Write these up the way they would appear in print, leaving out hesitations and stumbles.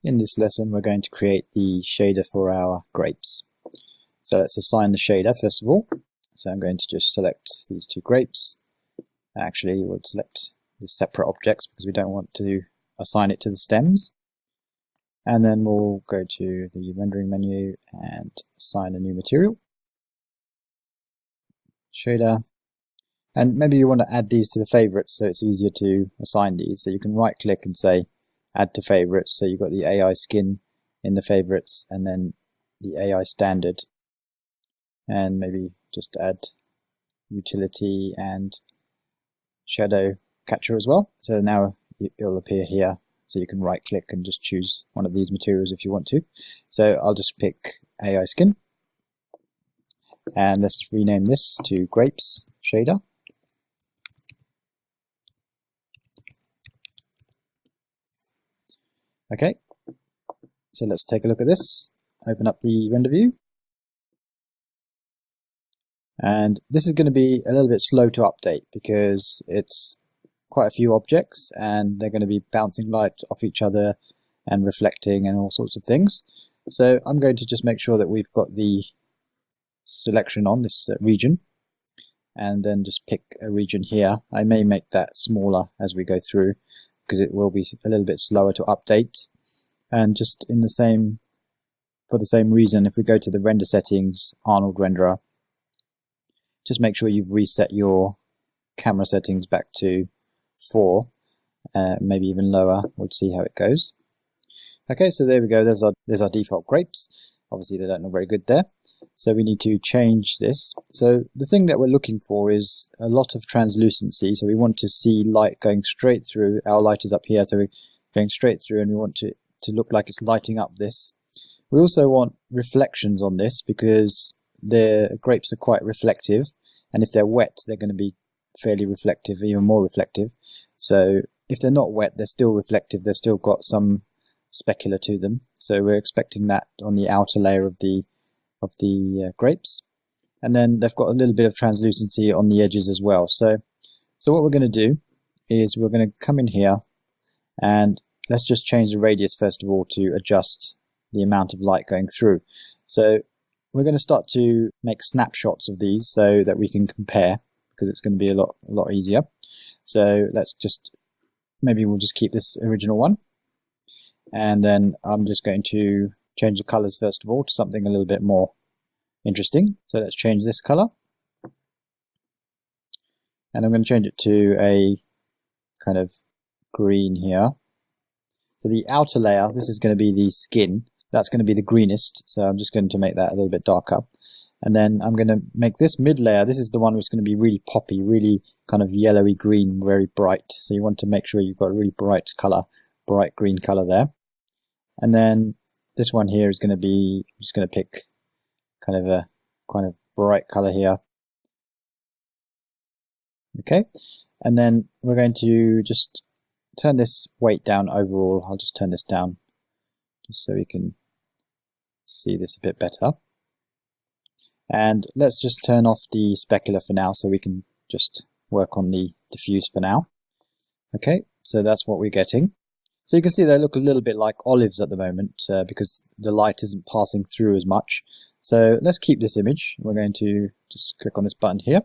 In this lesson we're going to create the shader for our grapes. So let's assign the shader first of all. So I'm going to just select these two grapes. Actually we'll select the separate objects because we don't want to assign it to the stems. And then we'll go to the rendering menu and assign a new material. Shader. And maybe you want to add these to the favorites so it's easier to assign these. So you can right click and say add to favorites. So you've got the AI skin in the favorites and then the AI standard. And maybe just add utility and shadow catcher as well. So now it'll appear here. So you can right click and just choose one of these materials if you want to. So I'll just pick AI skin. And let's rename this to grapes shader. Okay, so let's take a look at this. Open up the render view. And this is going to be a little bit slow to update because it's quite a few objects and they're going to be bouncing light off each other and reflecting and all sorts of things. So I'm going to just make sure that we've got the selection on this region and then just pick a region here. I may make that smaller as we go through because it will be a little bit slower to update. And just in the same, for the same reason, if we go to the render settings, Arnold renderer, just make sure you've reset your camera settings back to 4, maybe even lower. We'll see how it goes. Okay, so there we go. There's our default grapes. Obviously they don't look very good there. So we need to change this. So the thing that we're looking for is a lot of translucency. So we want to see light going straight through. Our light is up here, so we're going straight through and we want to look like it's lighting up this. We also want reflections on this because the grapes are quite reflective, and if they're wet they're going to be fairly reflective, even more reflective. So if they're not wet they're still reflective, they've still got some specular to them. So we're expecting that on the outer layer of the grapes, and then they've got a little bit of translucency on the edges as well. So what we're going to do is we're going to come in here and let's just change the radius first of all to adjust the amount of light going through. So we're going to start to make snapshots of these so that we can compare, because it's going to be a lot easier. So let's just, maybe we'll just keep this original one, and then I'm just going to change the colors first of all to something a little bit more interesting. So let's change this color, and I'm going to change it to a kind of green here. So the outer layer, this is going to be the skin, that's going to be the greenest, so I'm just going to make that a little bit darker. And then I'm going to make this mid layer, this is the one which is going to be really poppy, really kind of yellowy green, very bright. So you want to make sure you've got a really bright color, bright green color there. And then this one here is going to be, I'm just going to pick kind of a bright color here. Okay, and then we're going to just turn this weight down overall. I'll just turn this down just so we can see this a bit better. And let's just turn off the specular for now so we can just work on the diffuse for now. Okay, so that's what we're getting. So you can see they look a little bit like olives at the moment because the light isn't passing through as much. So let's keep this image. We're going to just click on this button here.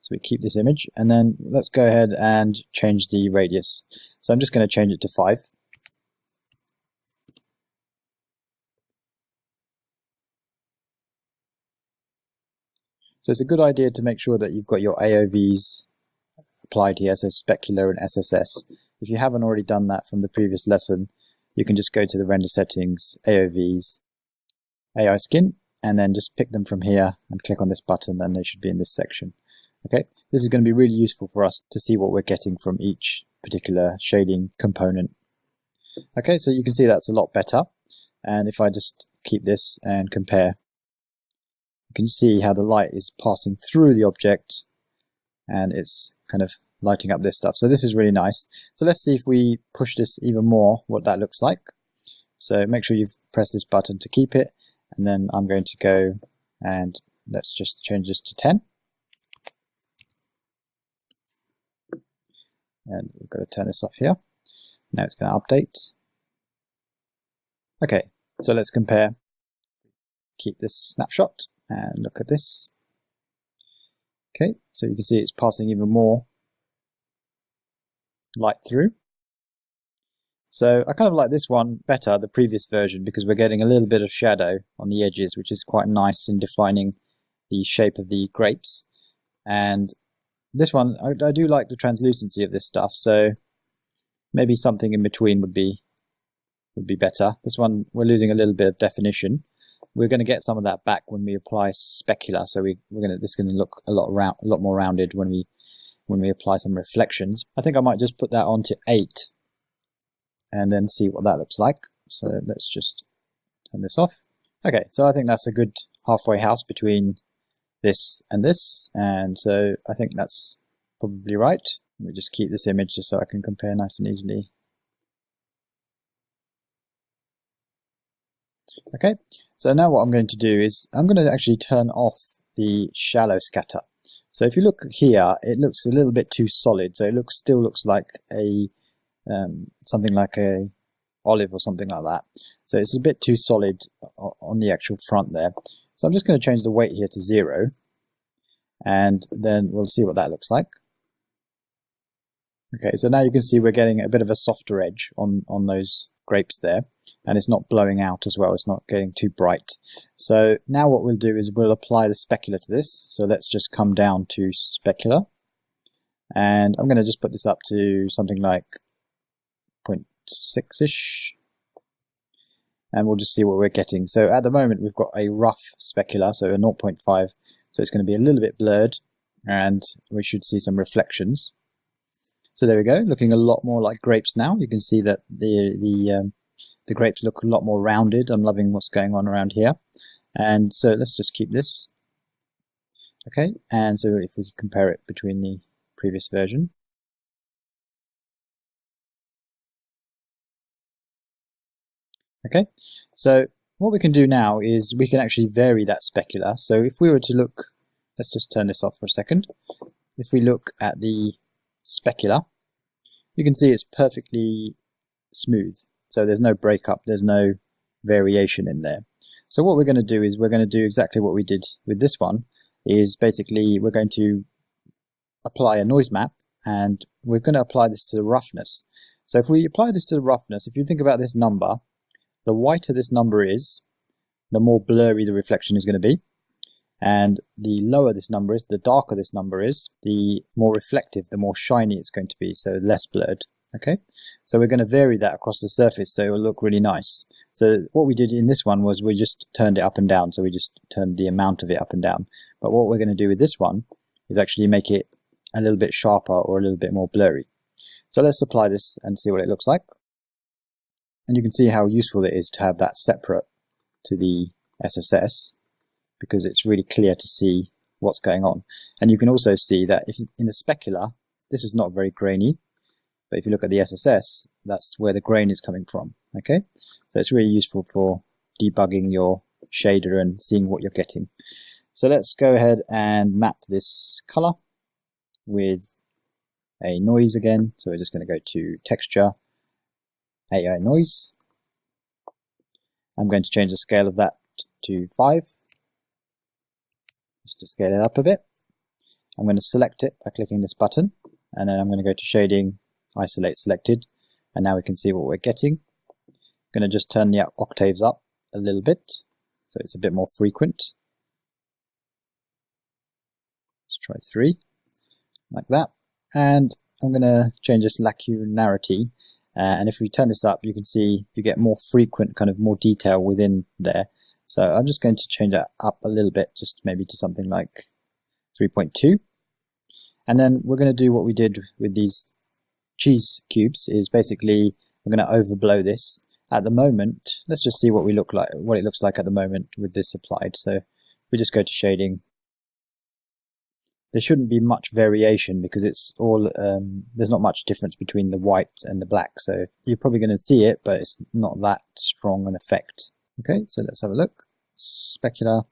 So we keep this image, and then let's go ahead and change the radius. So I'm just going to change it to 5. So it's a good idea to make sure that you've got your AOVs applied here, so specular and SSS. If you haven't already done that from the previous lesson, you can just go to the render settings, AOVs, AI skin, and then just pick them from here and click on this button, and they should be in this section. Okay, this is going to be really useful for us to see what we're getting from each particular shading component. Okay, so you can see that's a lot better. And if I just keep this and compare, you can see how the light is passing through the object and it's kind of lighting up this stuff. So this is really nice. So let's see if we push this even more, what that looks like. So make sure you've pressed this button to keep it, and then I'm going to go and let's just change this to 10. And we've got to turn this off here. Now it's going to update. Okay, so let's compare. Keep this snapshot and look at this. Okay, so you can see it's passing even more light through. So I kind of like this one better, the previous version, because we're getting a little bit of shadow on the edges, which is quite nice in defining the shape of the grapes. And this one, I do like the translucency of this stuff, so maybe something in between would be better. This one, we're losing a little bit of definition. We're going to get some of that back when we apply specular, so this is going to look a lot more rounded when we apply some reflections. I think I might just put that on to 8 and then see what that looks like. So let's just turn this off. Okay, so I think that's a good halfway house between this, and so I think that's probably right. Let me just keep this image just so I can compare nice and easily. Okay, so now what I'm going to do is I'm going to actually turn off the shallow scatter. So if you look here, it looks a little bit too solid, so it still looks like a something like a olive or something like that. So it's a bit too solid on the actual front there. So I'm just going to change the weight here to 0, and then we'll see what that looks like. Okay, so now you can see we're getting a bit of a softer edge on those grapes there, and it's not blowing out as well, it's not getting too bright. So now what we'll do is we'll apply the specular to this. So let's just come down to specular, and I'm going to just put this up to something like 0.6ish, and we'll just see what we're getting. So at the moment we've got a rough specular, so a 0.5, so it's going to be a little bit blurred, and we should see some reflections. So there we go, looking a lot more like grapes now. You can see that the grapes look a lot more rounded. I'm loving what's going on around here. And so let's just keep this. Okay, and so if we compare it between the previous version. Okay, so what we can do now is we can actually vary that specular. So if we were to look, let's just turn this off for a second. If we look at the specular, you can see it's perfectly smooth. So there's no breakup, there's no variation in there. So what we're going to do is we're going to do exactly what we did with this one, is basically we're going to apply a noise map, and we're going to apply this to the roughness. So if we apply this to the roughness, if you think about this number, the whiter this number is, the more blurry the reflection is going to be. And the lower this number is, the darker this number is, the more reflective, the more shiny it's going to be, so less blurred. Okay, so we're going to vary that across the surface so it will look really nice. So what we did in this one was we just turned it up and down, so we just turned the amount of it up and down. But what we're going to do with this one is actually make it a little bit sharper or a little bit more blurry. So let's apply this and see what it looks like. And you can see how useful it is to have that separate to the SSS, because it's really clear to see what's going on. And you can also see that if in the specular, this is not very grainy, but if you look at the SSS, that's where the grain is coming from. Okay, so it's really useful for debugging your shader and seeing what you're getting. So let's go ahead and map this color with a noise again. So we're just going to go to texture, AI noise. I'm going to change the scale of that to 5, just to scale it up a bit. I'm going to select it by clicking this button, and then I'm going to go to shading, isolate selected, and now we can see what we're getting. I'm going to just turn the octaves up a little bit so it's a bit more frequent. Let's try 3, like that. And I'm going to change this lacunarity, and if we turn this up, you can see you get more frequent, kind of more detail within there. So I'm just going to change that up a little bit, just maybe to something like 3.2. And then we're going to do what we did with these cheese cubes, is basically we're going to overblow this. At the moment, let's just see what it looks like at the moment with this applied. So we just go to shading. There shouldn't be much variation because it's all there's not much difference between the white and the black, so you're probably going to see it, but it's not that strong an effect. Okay, so let's have a look. Specular,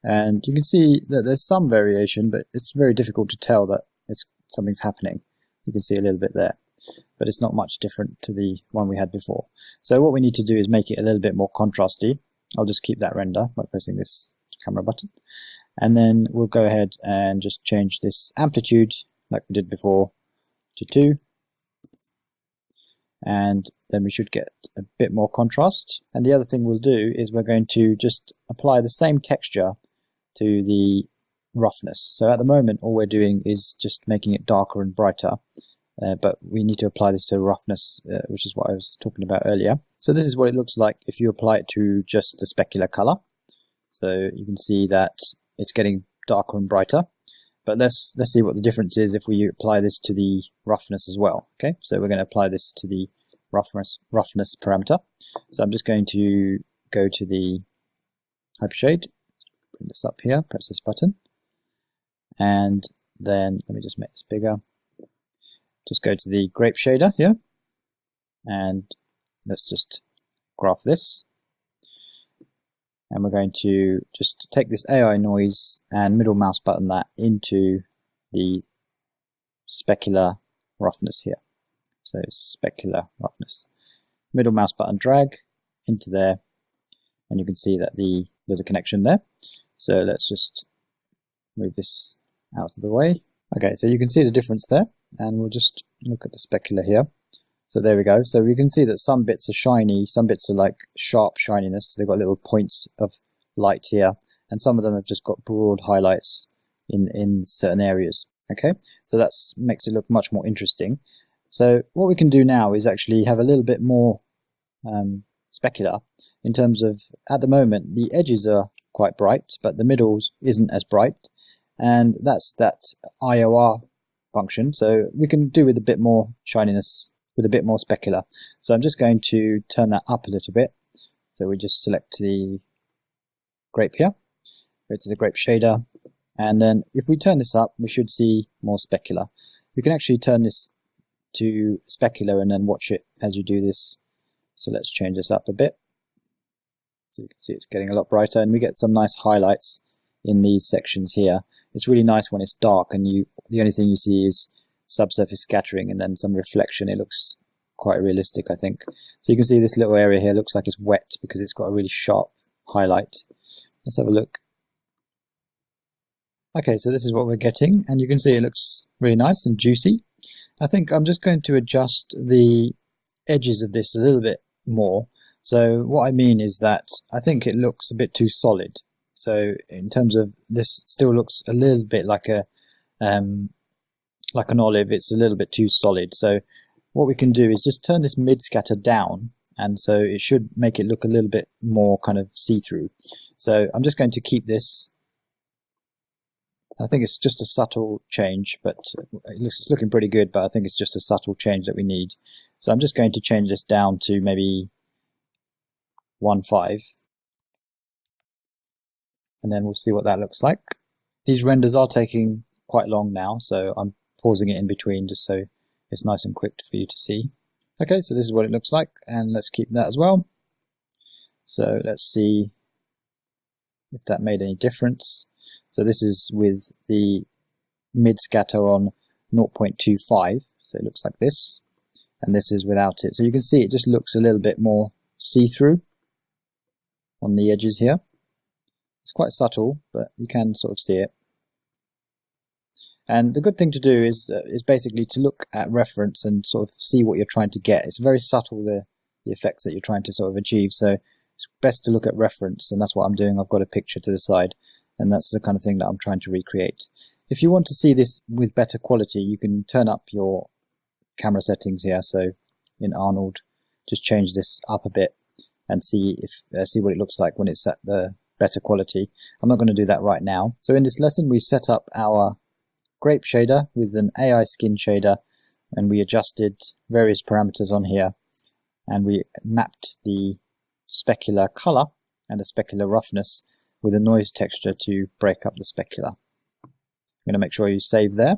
and you can see that there's some variation, but it's very difficult to tell that something's happening. You can see a little bit there. but it's not much different to the one we had before. So what we need to do is make it a little bit more contrasty. I'll just keep that render by pressing this camera button. And then we'll go ahead and just change this amplitude like we did before to 2. And then we should get a bit more contrast. And the other thing we'll do is we're going to just apply the same texture to the roughness. So at the moment all we're doing is just making it darker and brighter, but we need to apply this to roughness, which is what I was talking about earlier. So this is what it looks like if you apply it to just the specular color. So you can see that it's getting darker and brighter. But let's see what the difference is if we apply this to the roughness as well. Okay, so we're going to apply this to the roughness parameter. So I'm just going to go to the Hypershade, bring this up here, press this button, and then let me just make this bigger. Just go to the grape shader here, and let's just graph this. And we're going to just take this AI noise and middle mouse button that into the specular roughness here. So specular roughness. Middle mouse button drag into there, and you can see that there's a connection there. So let's just move this out of the way. Okay, so you can see the difference there, and we'll just look at the specular here. So there we go. So we can see that some bits are shiny, some bits are like sharp shininess. They've got little points of light here, and some of them have just got broad highlights in certain areas. Okay, so that makes it look much more interesting. So what we can do now is actually have a little bit more specular in terms of, at the moment, the edges are quite bright, but the middles isn't as bright, and that's that IOR function. So we can do with a bit more shininess, with a bit more specular. So I'm just going to turn that up a little bit. So we just select the grape here, go to the grape shader, and then if we turn this up, we should see more specular. You can actually turn this to specular and then watch it as you do this. So let's change this up a bit. So you can see it's getting a lot brighter, and we get some nice highlights in these sections here. It's really nice when it's dark and the only thing you see is subsurface scattering and then some reflection. It looks quite realistic, I think. So you can see this little area here looks like it's wet because it's got a really sharp highlight. Let's have a look. Okay, so this is what we're getting, and you can see it looks really nice and juicy. I think I'm just going to adjust the edges of this a little bit more. So what I mean is that I think it looks a bit too solid. So in terms of this, still looks a little bit like an olive. It's a little bit too solid. So what we can do is just turn this mid scatter down, and so it should make it look a little bit more kind of see-through. So I'm just going to keep this. I think it's just a subtle change, but it's looking pretty good, but I think it's just a subtle change that we need. So I'm just going to change this down to maybe 1.5, and then we'll see what that looks like. These renders are taking quite long now, so I'm pausing it in between just so it's nice and quick for you to see. Okay, so this is what it looks like, and let's keep that as well. So let's see if that made any difference. So this is with the mid scatter on 0.25, so it looks like this, and this is without it. So you can see it just looks a little bit more see-through on the edges here. It's quite subtle, but you can sort of see it. And the good thing to do is basically to look at reference and sort of see what you're trying to get. It's very subtle, the effects that you're trying to sort of achieve, so it's best to look at reference, and that's what I'm doing. I've got a picture to the side, and that's the kind of thing that I'm trying to recreate. If you want to see this with better quality, you can turn up your camera settings here. So in Arnold, just change this up a bit and see what it looks like when it's at the better quality. I'm not going to do that right now. So in this lesson, we set up our grape shader with an AI skin shader, and we adjusted various parameters on here, and we mapped the specular color and the specular roughness with a noise texture to break up the specular. I'm going to make sure you save there.